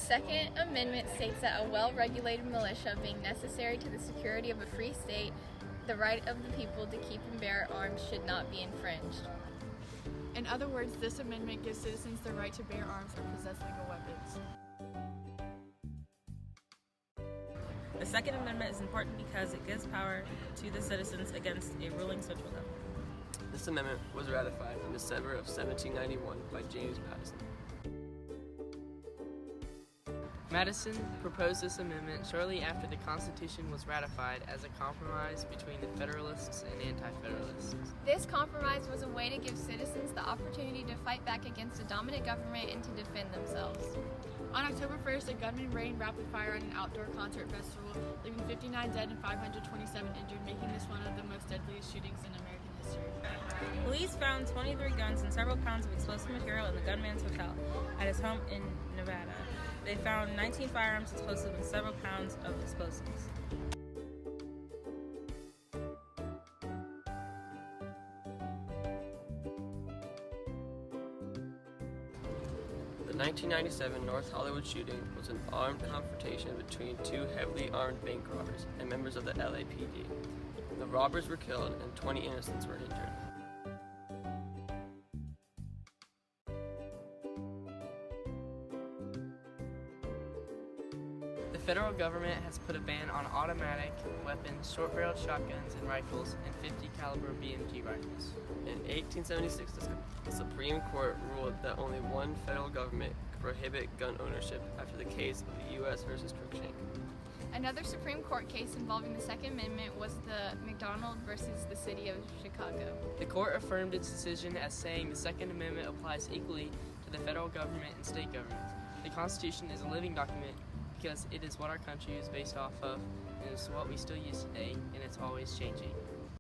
Second Amendment states that a well-regulated militia being necessary to the security of a free state, the right of the people to keep and bear arms should not be infringed. In other words, this amendment gives citizens the right to bear arms or possess legal weapons. The Second Amendment is important because it gives power to the citizens against a ruling central government. This amendment was ratified in December of 1791 by James Madison. Madison proposed this amendment shortly after the Constitution was ratified as a compromise between the Federalists and Anti-Federalists. This compromise was a way to give citizens the opportunity to fight back against a dominant government and to defend themselves. On October 1st, a gunman rained rapid fire on an outdoor concert festival, leaving 59 dead and 527 injured, making this one of the most deadliest shootings in American history. Police found 23 guns and several pounds of explosive material in the gunman's hotel at his home in Nevada. They found 19 firearms explosive and several pounds of explosives. The 1997 North Hollywood shooting was an armed confrontation between two heavily armed bank robbers and members of the LAPD. The robbers were killed and 20 innocents were injured. The federal government has put a ban on automatic weapons, short-barreled shotguns and rifles, and 50 caliber BMG rifles. In 1876, the Supreme Court ruled that only one federal government could prohibit gun ownership after the case of the U.S. versus Cruikshank. Another Supreme Court case involving the Second Amendment was the McDonald versus the City of Chicago. The court affirmed its decision as saying the Second Amendment applies equally to the federal government and state governments. The Constitution is a living document because it is what our country is based off of, and it's what we still use today, and it's always changing.